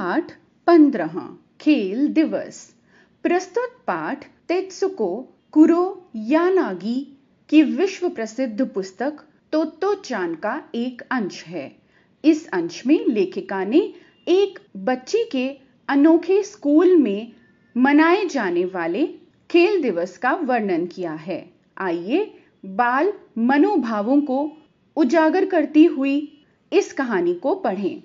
पाठ 15 खेल दिवस। प्रस्तुत पाठ तेत्सुको कुरो यानागी की विश्व प्रसिद्ध पुस्तक तोत्तो-चान का एक अंश है। इस अंश में लेखिका ने एक बच्ची के अनोखे स्कूल में मनाए जाने वाले खेल दिवस का वर्णन किया है। आइए बाल मनोभावों को उजागर करती हुई इस कहानी को पढ़ें।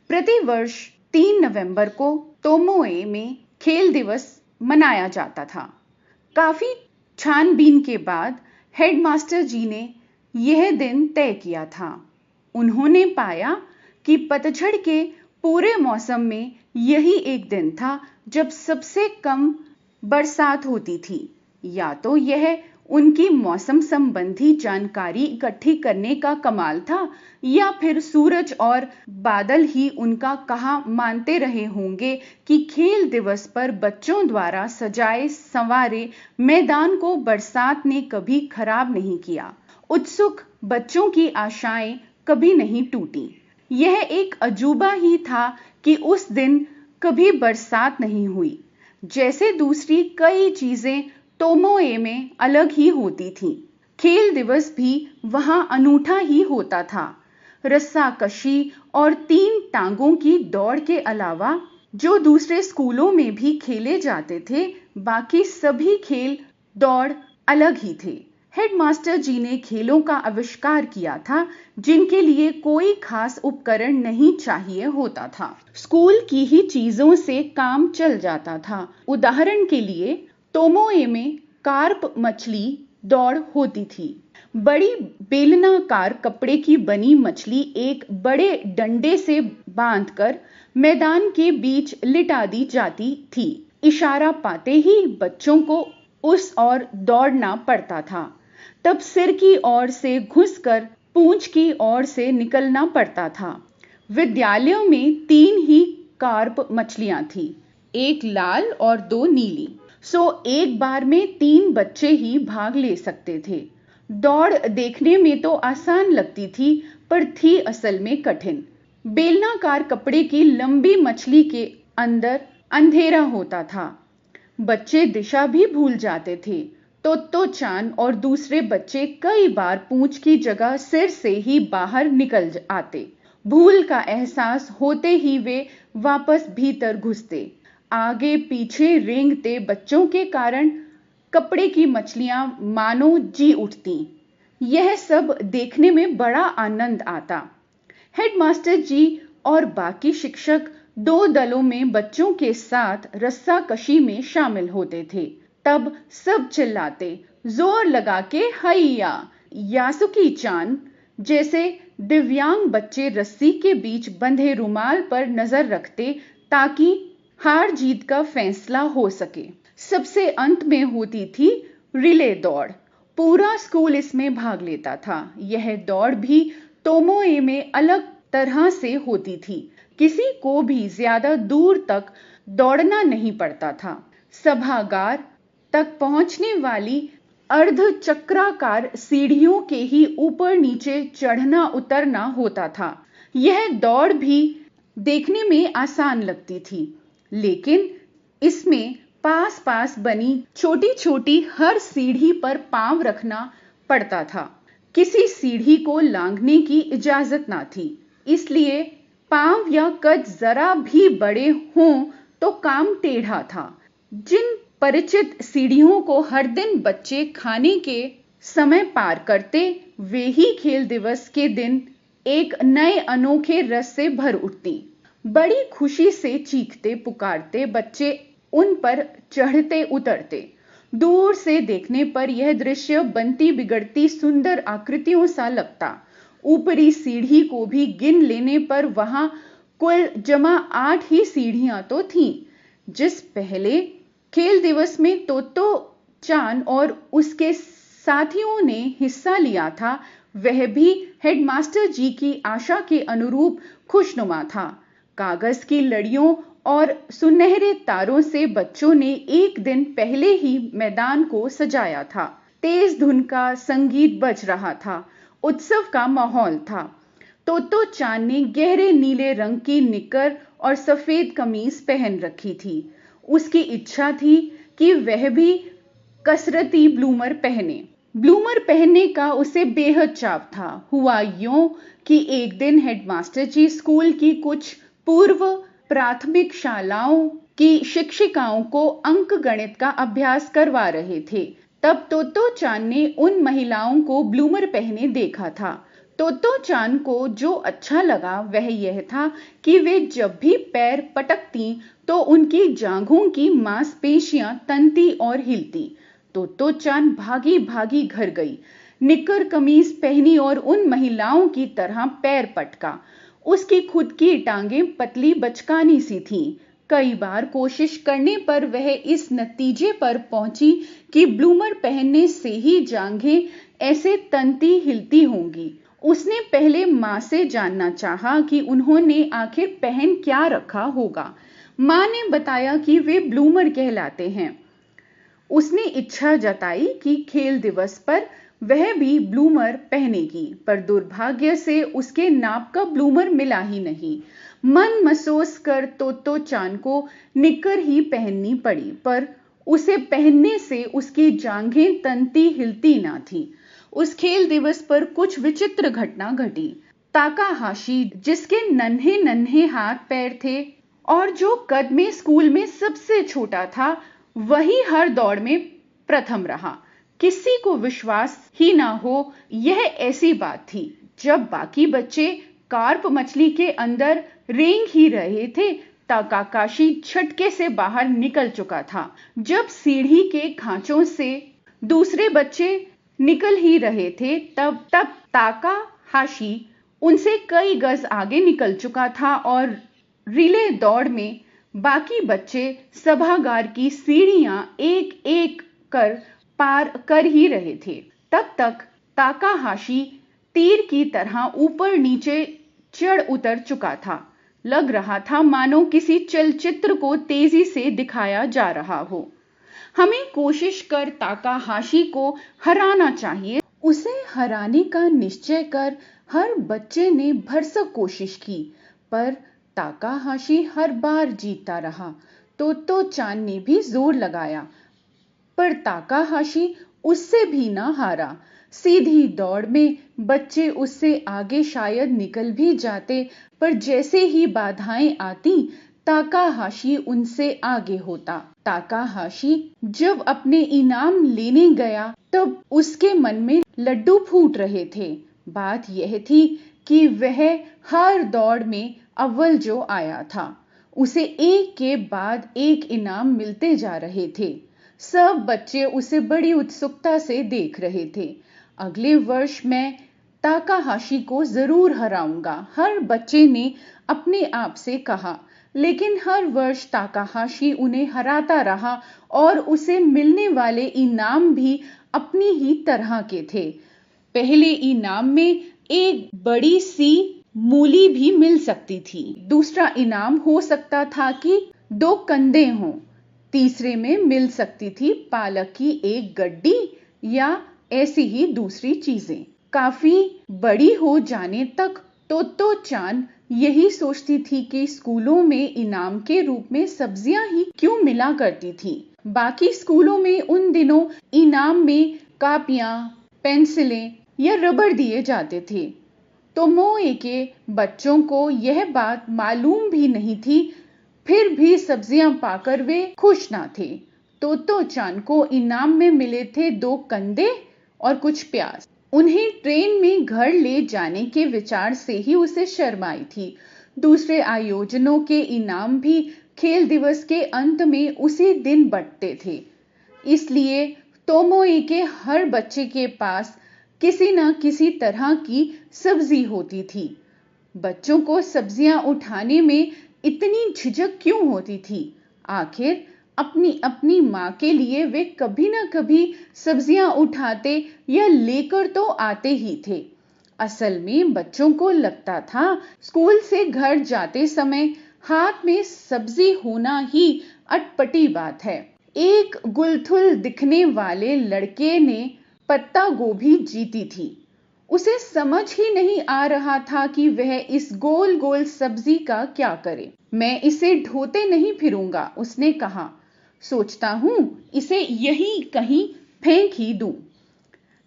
प्रतिवर्ष 3 नवंबर को तोमोए में खेल दिवस मनाया जाता था। काफी छानबीन के बाद हेडमास्टर जी ने यह दिन तय किया था। उन्होंने पाया कि पतझड़ के पूरे मौसम में यही एक दिन था जब सबसे कम बरसात होती थी। या तो यह उनकी मौसम संबंधी जानकारी इकट्ठी करने का कमाल था या फिर सूरज और बादल ही उनका कहा मानते रहे होंगे कि खेल दिवस पर बच्चों द्वारा सजाए संवारे मैदान को बरसात ने कभी खराब नहीं किया। उत्सुक बच्चों की आशाएं कभी नहीं टूटी। यह एक अजूबा ही था कि उस दिन कभी बरसात नहीं हुई। जैसे दूसरी कई चीजें तोमोए में अलग ही होती थीं। खेल दिवस भी वहां अनूठा ही होता था। रस्साकशी और 3 टांगों की दौड़ के अलावा जो दूसरे स्कूलों में भी खेले जाते थे, बाकी सभी खेल दौड़ अलग ही थे। हेडमास्टर जी ने खेलों का आविष्कार किया था जिनके लिए कोई खास उपकरण नहीं चाहिए होता था। स्कूल की ही चीजों से काम चल जाता था। उदाहरण के लिए तोमोए में कार्प मछली दौड़ होती थी। बड़ी बेलनाकार कपड़े की बनी मछली एक बड़े डंडे से बांधकर मैदान के बीच लिटा दी जाती थी। इशारा पाते ही बच्चों को उस ओर दौड़ना पड़ता था। तब सिर की ओर से घुसकर पूंछ की ओर से निकलना पड़ता था। विद्यालयों में 3 ही कार्प मछलियां थी, एक लाल और 2 नीली। सो एक बार में 3 बच्चे ही भाग ले सकते थे। दौड़ देखने में तो आसान लगती थी पर थी असल में कठिन। बेलनाकार कपड़े की लंबी मछली के अंदर अंधेरा होता था। बच्चे दिशा भी भूल जाते थे। तोत्तो-चान और दूसरे बच्चे कई बार पूंछ की जगह सिर से ही बाहर निकल आते। भूल का एहसास होते ही वे वापस भीतर घुसते। आगे पीछे रेंगते बच्चों के कारण कपड़े की मछलियां मानो जी उठती। यह सब देखने में बड़ा आनंद आता। हेडमास्टर जी और बाकी शिक्षक 2 दलों में बच्चों के साथ रस्साकशी में शामिल होते थे। तब सब चिल्लाते, जोर लगा के हैया। यासुकी-चान जैसे दिव्यांग बच्चे रस्सी के बीच बंधे रुमाल पर नजर रखते ताकि हार जीत का फैसला हो सके। सबसे अंत में होती थी रिले दौड़। पूरा स्कूल इसमें भाग लेता था। यह दौड़ भी तोमोए में अलग तरह से होती थी। किसी को भी ज्यादा दूर तक दौड़ना नहीं पड़ता था। सभागार तक पहुंचने वाली अर्ध चक्राकार सीढ़ियों के ही ऊपर नीचे चढ़ना उतरना होता था। यह दौड़ भी देखने में आसान लगती थी, लेकिन इसमें पास पास बनी छोटी छोटी हर सीढ़ी पर पांव रखना पड़ता था। किसी सीढ़ी को लांघने की इजाजत ना थी, इसलिए पांव या कद जरा भी बड़े हों तो काम टेढ़ा था। जिन परिचित सीढ़ियों को हर दिन बच्चे खाने के समय पार करते, वे ही खेल दिवस के दिन एक नए अनोखे रस से भर उठती। बड़ी खुशी से चीखते पुकारते बच्चे उन पर चढ़ते उतरते। दूर से देखने पर यह दृश्य बनती बिगड़ती सुंदर आकृतियों सा लगता। ऊपरी सीढ़ी को भी गिन लेने पर वहां कुल जमा 8 ही सीढ़ियां तो थीं। जिस पहले खेल दिवस में तोत्तो-चान और उसके साथियों ने हिस्सा लिया था, वह भी हेडमास्टर जी की आशा के अनुरूप खुशनुमा था। कागज की लड़ियों और सुनहरे तारों से बच्चों ने एक दिन पहले ही मैदान को सजाया था। तेज धुन का संगीत बज रहा था। उत्सव का माहौल था। तोत्तो-चान ने गहरे नीले रंग की निकर और सफेद कमीज पहन रखी थी। उसकी इच्छा थी कि वह भी कसरती ब्लूमर पहने। ब्लूमर पहनने का उसे बेहद चाव था। हुआ यूं कि एक दिन हेडमास्टर जी स्कूल की कुछ पूर्व प्राथमिक शालाओं की शिक्षिकाओं को अंक गणित का अभ्यास करवा रहे थे। तब तोतो चान ने उन महिलाओं को ब्लूमर पहने देखा था। तोतो चान को जो अच्छा लगा वह यह था कि वे जब भी पैर पटकती तो उनकी जांघों की मांसपेशियां तनती और हिलती। तोतो चान भागी भागी घर गई, निक्कर कमीज पहनी और उन महिलाओं की तरह पैर पटका। उसकी खुद की टांगें पतली बचकानी सी थीं। कई बार कोशिश करने पर वह इस नतीजे पर पहुंची कि ब्लूमर पहनने से ही जांघें ऐसे तनती हिलती होंगी। उसने पहले माँ से जानना चाहा कि उन्होंने आखिर पहन क्या रखा होगा। माँ ने बताया कि वे ब्लूमर कहलाते हैं। उसने इच्छा जताई कि खेल दिवस पर वह भी ब्लूमर पहनेगी, पर दुर्भाग्य से उसके नाप का ब्लूमर मिला ही नहीं। मन महसूस कर तोतो चान को निक्कर ही पहननी पड़ी, पर उसे पहनने से उसकी जांघें तनती हिलती ना थी। उस खेल दिवस पर कुछ विचित्र घटना घटी। ताकाहाशी, जिसके नन्हे नन्हे हाथ पैर थे और जो कद में स्कूल में सबसे छोटा था, वही हर दौड़ में प्रथम रहा। किसी को विश्वास ही ना हो यह ऐसी बात थी। जब बाकी बच्चे कार्प मछली के अंदर रेंग ही रहे थे, ताकाकाशी झटके से बाहर निकल चुका था। जब सीढ़ी के खांचों से दूसरे बच्चे निकल ही रहे थे, तब ताकाहाशी उनसे कई गज आगे निकल चुका था और रिले दौड़ में बाकी बच्चे सभागार की सीढ़ियां एक एक कर पार कर ही रहे थे। तब तक ताकाहाशी तीर की तरह ऊपर नीचे चढ़ उतर चुका था। लग रहा था मानो किसी चलचित्र को तेजी से दिखाया जा रहा हो। हमें कोशिश कर ताकाहाशी को हराना चाहिए। उसे हराने का निश्चय कर हर बच्चे ने भरसक कोशिश की, पर ताकाहाशी हर बार जीतता रहा। तोतो चान ने भी जोर लगाया, पर ताकाहाशी उससे भी ना हारा। सीधी दौड़ में बच्चे उससे आगे शायद निकल भी जाते, पर जैसे ही बाधाएं आती, ताकाहाशी उनसे आगे होता। ताकाहाशी जब अपने इनाम लेने गया तब उसके मन में लड्डू फूट रहे थे। बात यह थी कि वह हर दौड़ में अव्वल जो आया था, उसे एक के बाद एक इनाम मिलते जा रहे थे। सब बच्चे उसे बड़ी उत्सुकता से देख रहे थे। अगले वर्ष मैं ताकाहाशी को जरूर हराऊंगा, हर बच्चे ने अपने आप से कहा। लेकिन हर वर्ष ताकाहाशी उन्हें हराता रहा और उसे मिलने वाले इनाम भी अपनी ही तरह के थे। पहले इनाम में एक बड़ी सी मूली भी मिल सकती थी। दूसरा इनाम हो सकता था कि 2 कंधे हों। तीसरे में मिल सकती थी पालक की एक गड्डी या ऐसी ही दूसरी चीजें। काफी बड़ी हो जाने तक तोतो चान यही सोचती थी कि स्कूलों में इनाम के रूप में सब्जियां ही क्यों मिला करती थी। बाकी स्कूलों में उन दिनों इनाम में कापियां, पेंसिलें या रबर दिए जाते थे। तोमोए के बच्चों को यह बात मालूम भी नहीं थी, फिर भी सब्जियां पाकर वे खुश ना थे। तोतो चान को इनाम में मिले थे 2 कंधे और कुछ प्याज। उन्हें ट्रेन में घर ले जाने के विचार से ही उसे शर्म आई थी। दूसरे आयोजनों के इनाम भी खेल दिवस के अंत में उसी दिन बंटते थे। इसलिए तोमोए के हर बच्चे के पास किसी न किसी तरह की सब्जी होती थी। बच्चों को सब्जियां उठाने में इतनी झिझक क्यों होती थी? आखिर अपनी अपनी माँ के लिए वे कभी न कभी सब्जियां उठाते या लेकर तो आते ही थे। असल में बच्चों को लगता था स्कूल से घर जाते समय हाथ में सब्जी होना ही अटपटी बात है। एक गुलथुल दिखने वाले लड़के ने पत्ता गोभी जीती थी। उसे समझ ही नहीं आ रहा था कि वह इस गोल गोल सब्जी का क्या करे। मैं इसे ढोते नहीं फिरूंगा, उसने कहा। सोचता हूं इसे यहीं कहीं फेंक ही दूं।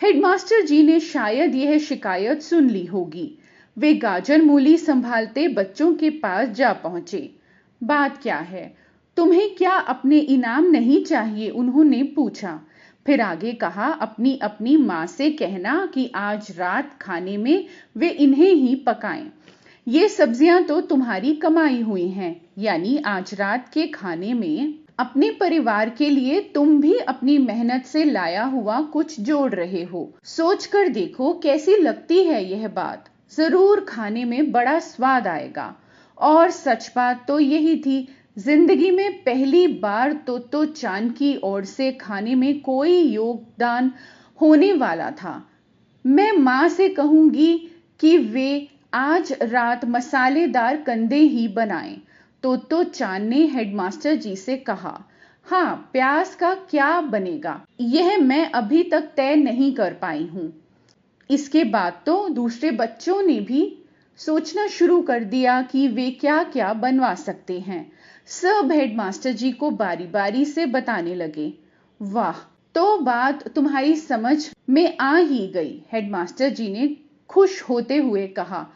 हेडमास्टर जी ने शायद यह शिकायत सुन ली होगी। वे गाजर मूली संभालते बच्चों के पास जा पहुंचे। बात क्या है? तुम्हें क्या अपने इनाम नहीं चाहिए? उन्होंने पूछा। फिर आगे कहा, अपनी अपनी माँ से कहना कि आज रात खाने में वे इन्हें ही पकाएं। ये सब्जियां तो तुम्हारी कमाई हुई हैं, यानी आज रात के खाने में अपने परिवार के लिए तुम भी अपनी मेहनत से लाया हुआ कुछ जोड़ रहे हो। सोच कर देखो कैसी लगती है यह बात। जरूर खाने में बड़ा स्वाद आएगा। और सच बात तो यही थी, जिंदगी में पहली बार तो चांद की ओर से खाने में कोई योगदान होने वाला था। मैं माँ से कहूंगी कि वे आज रात मसालेदार कंदे ही बनाएं। तो चांद ने हेडमास्टर जी से कहा। हाँ, प्याज का क्या बनेगा यह मैं अभी तक तय नहीं कर पाई हूं। इसके बाद तो दूसरे बच्चों ने भी सोचना शुरू कर दिया कि वे क्या क्या बनवा सकते हैं। सब हेडमास्टर जी को बारी बारी से बताने लगे। वाह, तो बात तुम्हारी समझ में आ ही गई, हेडमास्टर जी ने खुश होते हुए कहा।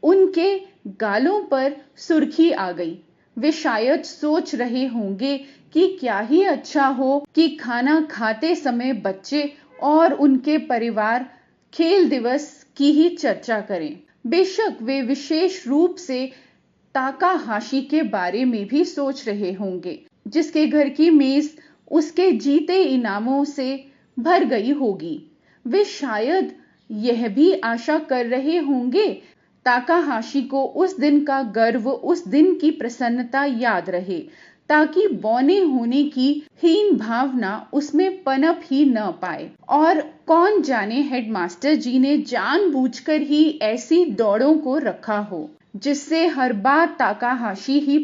उनके गालों पर सुर्खी आ गई। वे शायद सोच रहे होंगे कि क्या ही अच्छा हो कि खाना खाते समय बच्चे और उनके परिवार खेल दिवस की ही चर्चा करें। बेशक वे विशेष रूप से ताकाहाशी के बारे में भी सोच रहे होंगे, जिसके घर की मेज उसके जीते इनामों से भर गई होगी। वे शायद यह भी आशा कर रहे होंगे ताकाहाशी को उस दिन का गर्व, उस दिन की प्रसन्नता याद रहे, ताकि बौने होने की हीन भावना उसमें पनप ही न पाए। और कौन जाने हेडमास्टर जी ने जानबूझकर ही ऐसी दौड़ों को रखा हो, जिससे हर बार ताकाहाशी ही